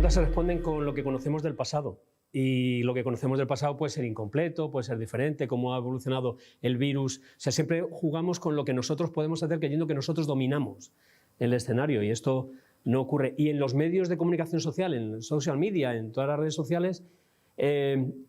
preguntas se responden con lo que conocemos del pasado. Y lo que conocemos del pasado puede ser incompleto, puede ser diferente, cómo ha evolucionado el virus. O sea, siempre jugamos con lo que nosotros podemos hacer creyendo que nosotros dominamos el escenario, y esto no ocurre. Y en los medios de comunicación social, en social media, en todas las redes sociales,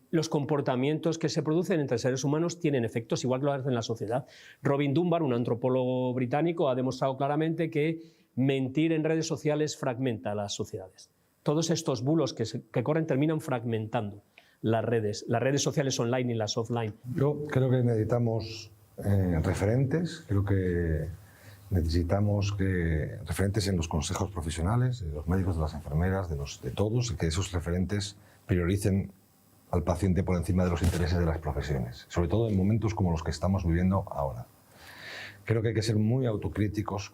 los comportamientos que se producen entre seres humanos tienen efectos igual que lo hacen en la sociedad. Robin Dunbar, un antropólogo británico, ha demostrado claramente que mentir en redes sociales fragmenta a las sociedades. Todos estos bulos que corren terminan fragmentando las redes sociales online y las offline. Yo creo que necesitamos referentes, creo que necesitamos referentes en los consejos profesionales, de los médicos, de las enfermeras, de todos, y que esos referentes prioricen al paciente por encima de los intereses de las profesiones, sobre todo en momentos como los que estamos viviendo ahora. Creo que hay que ser muy autocríticos,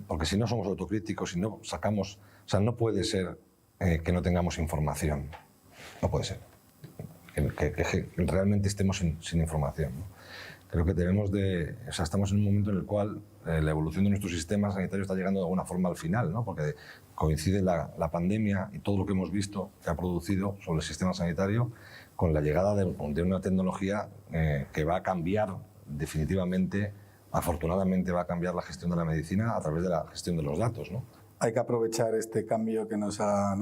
porque si no somos autocríticos, si no sacamos, o sea, no puede ser que no tengamos información, no puede ser, que realmente estemos sin información, ¿no? Creo que estamos en un momento en el cual la evolución de nuestro sistema sanitario está llegando de alguna forma al final, ¿no? Porque coincide la pandemia y todo lo que hemos visto que ha producido sobre el sistema sanitario con la llegada de una tecnología que va a cambiar definitivamente, afortunadamente va a cambiar la gestión de la medicina a través de la gestión de los datos, ¿no? Hay que aprovechar este cambio que nos ha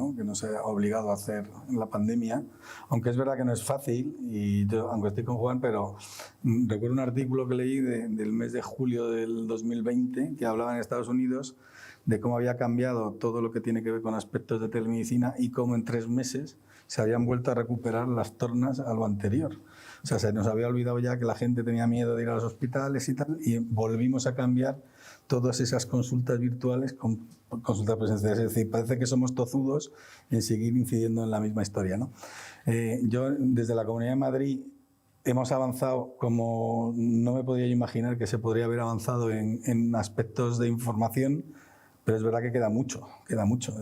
obligado a hacer la pandemia, aunque es verdad que no es fácil, y yo, aunque estoy con Juan, pero recuerdo un artículo que leí del mes de julio del 2020 que hablaba en Estados Unidos de cómo había cambiado todo lo que tiene que ver con aspectos de telemedicina y cómo en 3 meses se habían vuelto a recuperar las tornas a lo anterior. O sea, se nos había olvidado ya que la gente tenía miedo de ir a los hospitales y tal, y volvimos a cambiar todas esas consultas virtuales con consultas presenciales. Es decir, parece que somos tozudos en seguir incidiendo en la misma historia, ¿no? Yo, desde la Comunidad de Madrid, hemos avanzado como no me podía imaginar que se podría haber avanzado en aspectos de información, pero es verdad que queda mucho, queda mucho.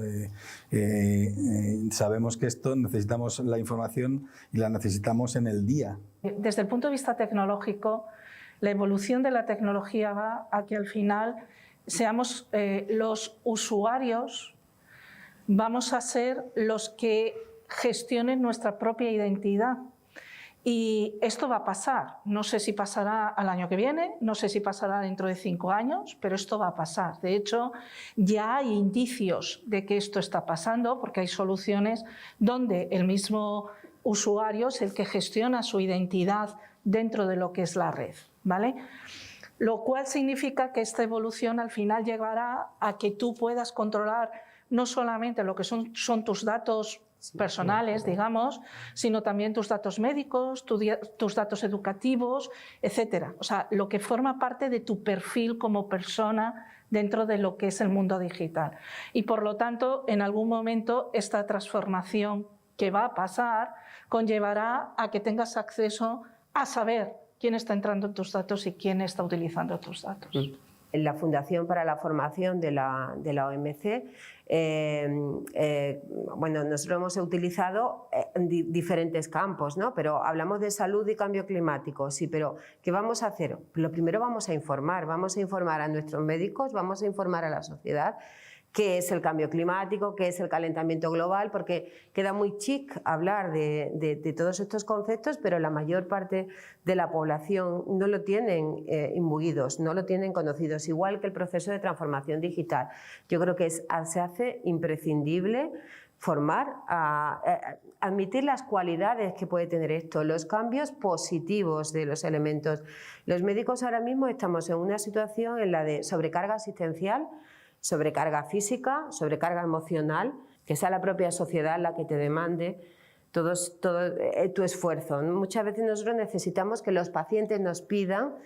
Sabemos que esto necesitamos la información y la necesitamos en el día. Desde el punto de vista tecnológico, la evolución de la tecnología va a que al final seamos los usuarios, vamos a ser los que gestionen nuestra propia identidad. Y esto va a pasar. No sé si pasará al año que viene, no sé si pasará dentro de 5 años, pero esto va a pasar. De hecho, ya hay indicios de que esto está pasando, porque hay soluciones donde el mismo usuario es el que gestiona su identidad dentro de lo que es la red, ¿vale? Lo cual significa que esta evolución al final llegará a que tú puedas controlar no solamente lo que son tus datos personales, digamos, sino también tus datos médicos, tus datos educativos, etcétera. O sea, lo que forma parte de tu perfil como persona dentro de lo que es el mundo digital. Y por lo tanto, en algún momento esta transformación que va a pasar conllevará a que tengas acceso a saber quién está entrando en tus datos y quién está utilizando tus datos. En la Fundación para la Formación de la OMC, bueno, nosotros hemos utilizado diferentes campos, ¿no? Pero hablamos de salud y cambio climático, sí, pero ¿qué vamos a hacer? Lo primero vamos a informar a nuestros médicos, vamos a informar a la sociedad qué es el cambio climático, qué es el calentamiento global, porque queda muy chic hablar de todos estos conceptos, pero la mayor parte de la población no lo tienen imbuidos, no lo tienen conocidos, igual que el proceso de transformación digital. Yo creo que se hace imprescindible formar, admitir las cualidades que puede tener esto, los cambios positivos de los elementos. Los médicos ahora mismo estamos en una situación en la de sobrecarga asistencial, sobrecarga física, sobrecarga emocional, que sea la propia sociedad la que te demande todo tu esfuerzo. Muchas veces nosotros necesitamos que los pacientes nos pidan,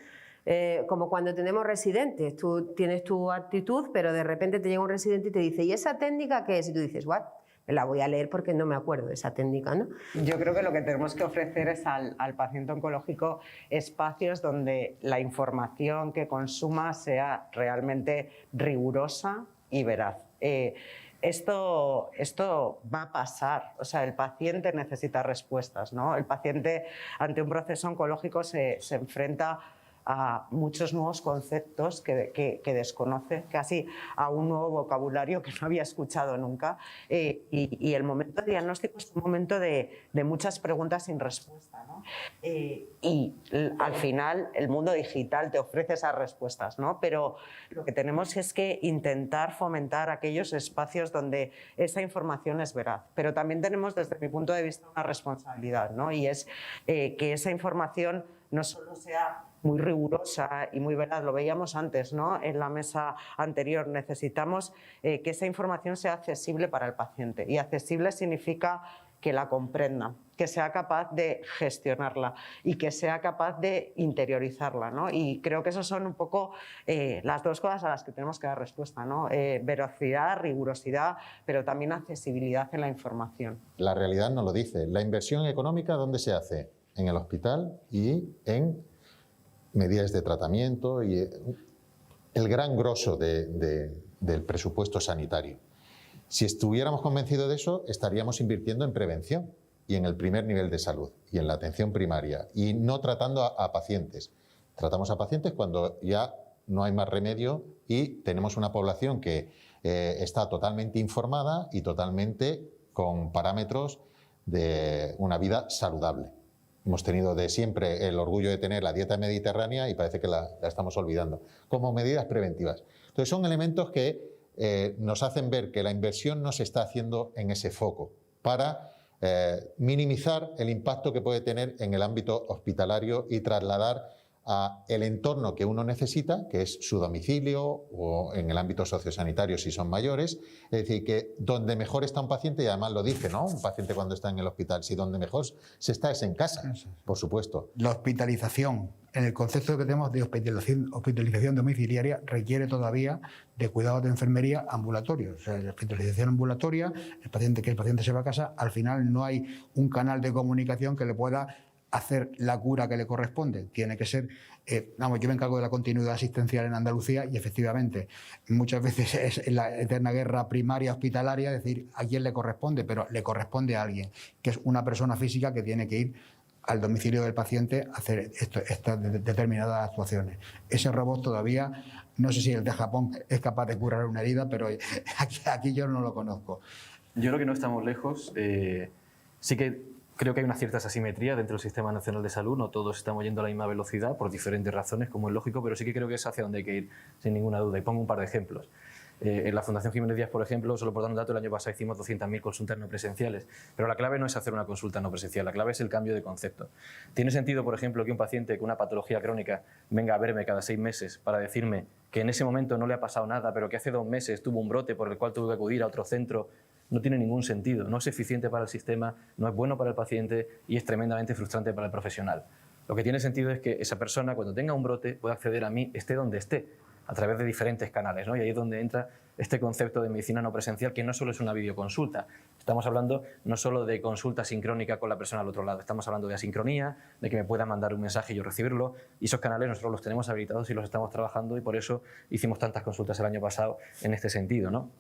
como cuando tenemos residentes, tú tienes tu actitud, pero de repente te llega un residente y te dice, ¿y esa técnica qué es? Y tú dices, ¿what? La voy a leer porque no me acuerdo de esa técnica, ¿no? Yo creo que lo que tenemos que ofrecer es al paciente oncológico espacios donde la información que consuma sea realmente rigurosa y veraz. Esto va a pasar, o sea, el paciente necesita respuestas, ¿no? El paciente ante un proceso oncológico se enfrenta a muchos nuevos conceptos que desconoce, casi a un nuevo vocabulario que no había escuchado nunca. Y el momento de diagnóstico es un momento de muchas preguntas sin respuesta, ¿no? Y al final el mundo digital te ofrece esas respuestas, ¿no? Pero lo que tenemos es que intentar fomentar aquellos espacios donde esa información es veraz. Pero también tenemos, desde mi punto de vista, una responsabilidad, ¿no? Y es que esa información no solo sea muy rigurosa y muy veraz, lo veíamos antes, ¿no? En la mesa anterior. Necesitamos que esa información sea accesible para el paciente, y accesible significa que la comprenda, que sea capaz de gestionarla y que sea capaz de interiorizarla, ¿no? Y creo que esas son un poco las dos cosas a las que tenemos que dar respuesta, ¿no? Veracidad, rigurosidad, pero también accesibilidad en la información. La realidad nos lo dice. La inversión económica, ¿dónde se hace? En el hospital y en medidas de tratamiento y el gran grosso del presupuesto sanitario. Si estuviéramos convencidos de eso, estaríamos invirtiendo en prevención y en el primer nivel de salud y en la atención primaria, y no tratando a pacientes. Tratamos a pacientes cuando ya no hay más remedio y tenemos una población que está totalmente informada y totalmente con parámetros de una vida saludable. Hemos tenido de siempre el orgullo de tener la dieta mediterránea y parece que la estamos olvidando, como medidas preventivas. Entonces son elementos que nos hacen ver que la inversión no se está haciendo en ese foco para minimizar el impacto que puede tener en el ámbito hospitalario y trasladar a el entorno que uno necesita, que es su domicilio, o en el ámbito sociosanitario si son mayores. Es decir, que donde mejor está un paciente, y además lo dice, ¿no? Un paciente cuando está en el hospital, si donde mejor se está es en casa, por supuesto. La hospitalización, en el concepto que tenemos de hospitalización domiciliaria, requiere todavía de cuidados de enfermería ambulatorios. O sea, la hospitalización ambulatoria, el paciente se va a casa, al final no hay un canal de comunicación que le pueda hacer la cura que le corresponde. Tiene que ser, yo me encargo de la continuidad asistencial en Andalucía y efectivamente muchas veces es la eterna guerra primaria hospitalaria, es decir, a quién le corresponde, pero le corresponde a alguien, que es una persona física que tiene que ir al domicilio del paciente a hacer estas determinadas actuaciones. Ese robot todavía, no sé si el de Japón es capaz de curar una herida, pero aquí yo no lo conozco. Yo creo que no estamos lejos. Sí que creo que hay unas ciertas asimetrías dentro del Sistema Nacional de Salud, no todos estamos yendo a la misma velocidad por diferentes razones, como es lógico, pero sí que creo que es hacia donde hay que ir, sin ninguna duda. Y pongo un par de ejemplos. En la Fundación Jiménez Díaz, por ejemplo, solo por dar un dato, el año pasado hicimos 200.000 consultas no presenciales, pero la clave no es hacer una consulta no presencial, la clave es el cambio de concepto. ¿Tiene sentido, por ejemplo, que un paciente con una patología crónica venga a verme cada 6 meses para decirme que en ese momento no le ha pasado nada, pero que hace 2 meses tuvo un brote por el cual tuvo que acudir a otro centro? No tiene ningún sentido, no es eficiente para el sistema, no es bueno para el paciente y es tremendamente frustrante para el profesional. Lo que tiene sentido es que esa persona, cuando tenga un brote, pueda acceder a mí, esté donde esté, a través de diferentes canales, ¿no? Y ahí es donde entra este concepto de medicina no presencial, que no solo es una videoconsulta. Estamos hablando no solo de consulta sincrónica con la persona al otro lado, estamos hablando de asincronía, de que me pueda mandar un mensaje y yo recibirlo, y esos canales nosotros los tenemos habilitados y los estamos trabajando, y por eso hicimos tantas consultas el año pasado en este sentido, ¿no?